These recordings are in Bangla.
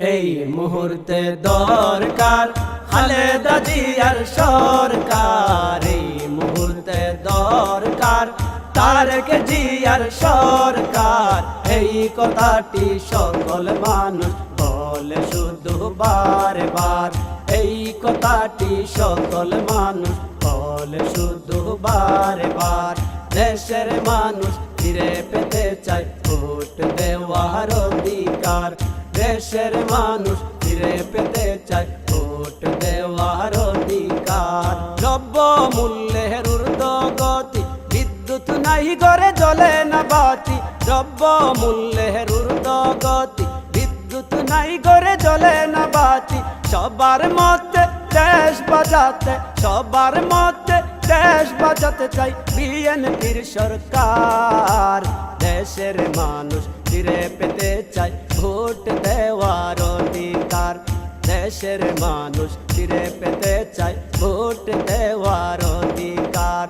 এই মুহূর্তে দরকার খালেদা জিয়ার সরকার, এই মুহূর্তে দরকার তারেক জিয়ার সরকার। এই কথাটি সকল মানুষ বলে শুধু বারে বার, এই কথাটি সকল মানুষ বলে শুধু বারে বার। দেশের মানুষ ফিরে পেতে চায় ভোট দেওয়ার অধিকার, দেশের মানুষ ফিরে পেতে চায় ভোট দেওয়ার অধিকার। দ্রব্য মূল্যের ঊর্ধ্বগতি, বিদ্যুৎ নাই ঘরে জ্বলে না বাতি। দ্রব্য মূল্যের ঊর্ধ্বগতি, বিদ্যুৎ নাই ঘরে জ্বলে না বাতি। সবার মধ্যে দেশ বাঁচাতে, সবার মধ্যে দেশ বাঁচাতে চাই বিএনপির সরকার। দেশের মানুষ ফিরে পেতে চাই ভোট দেওয়ার অধিকার, দেশের মানুষ ফিরে পেতে চাই ভোট দেওয়ার অধিকার।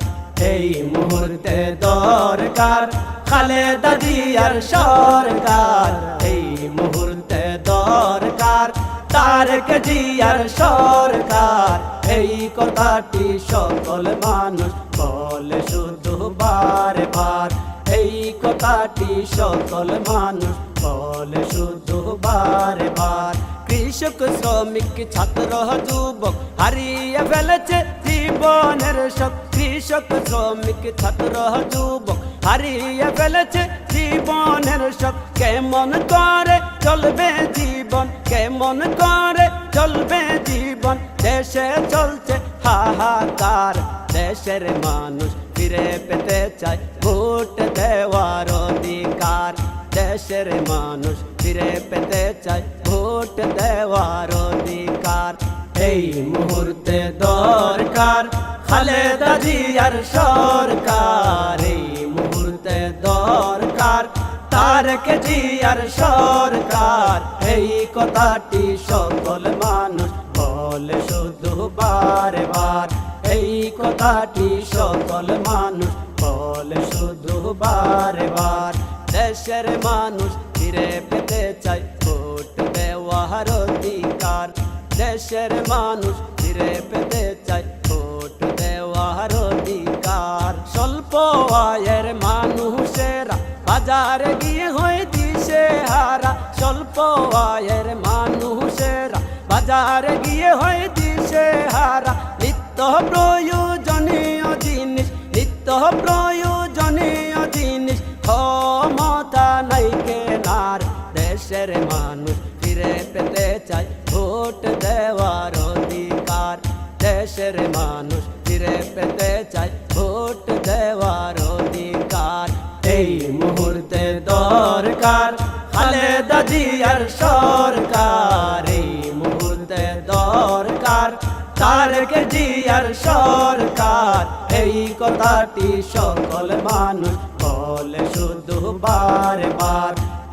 এই মুহূর্তে দরকার খালেদা জিয়ার সরকার, এই মুহূর্তে দরকার তারেক জিয়ার সরকার। এই কথাটি সকল মানুষ বলে শুধু বারে বার, এই কথাটি সকল মানুষ বলে শুধু বারে বার। কৃষক শ্রমিক ছাত্র যুবক হারিয়ে ফেলেছে জীবনের শখ, কৃষক শ্রমিক ছাত্র যুবক হারিয়ে ফেলেছে জীবনের শখ। কেমন করে চলবে জীবন, কেমন করে চলবে জীবন, দেশে চলছে হাহাকার। দেশের মানুষ ফিরে পেতে চায় ভোট দেওয়ার অধিকার, দেশের মানুষ ফিরে পেতে চায় ভোট দেওয়ার অধিকার। এই মুহূর্তে দরকার খালেদা জিয়ার সরকার, এই মুহূর্তে দরকার তারেক জিয়ার সরকার। এই কথাটি সকল মানুষ বলে শুধু বারে বার, এই কথাটি সকল মানুষ বলে শুধু বারে বার। দেশের মানুষ ফিরে পেতে চায় ভোট দেওয়ার অধিকার, দেশের মানুষ ফিরে পেতে চায় ভোট দেওয়ার অধিকার। স্বল্প আয়ের মানুষেরা বাজারে গিয়ে হয় দিশে হারা, স্বল্প আয়ের মানুষেরা বাজারে গিয়ে হয় দিশে হারা। নিত্য প্রয়োজনীয় জিনিস, নিত্য প্রয়োজনীয় জিনিস ক্ষমতা নাই কেনার। দেশের মানুষ ফিরে পেতে চায় ভোট দেওয়ার অধিকার, দেশের মানুষ ফিরে পেতে চায় ভোট দেওয়ার অধিকার। এই মুহূর্তে দরকার খালেদা জিয়ার সরকার, এই মুহূর্তে দরকার তারেক জিয়ার সরকার। এই কথাটি সকল মানুষ বলে শুধু বারে বার,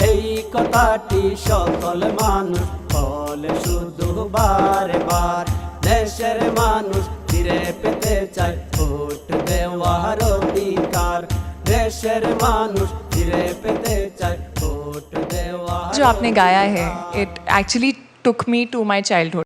এই কথাটি সকল মানুষ বলে শুধু বারে বার। দেশের মানুষ ফিরে পেতে চায় ভোট দেওয়ার অধিকার, দেশের মানুষ ফিরে পেতে চায় ভোট দেওয়ার। जो आपने गाया है, it actually took me to my childhood.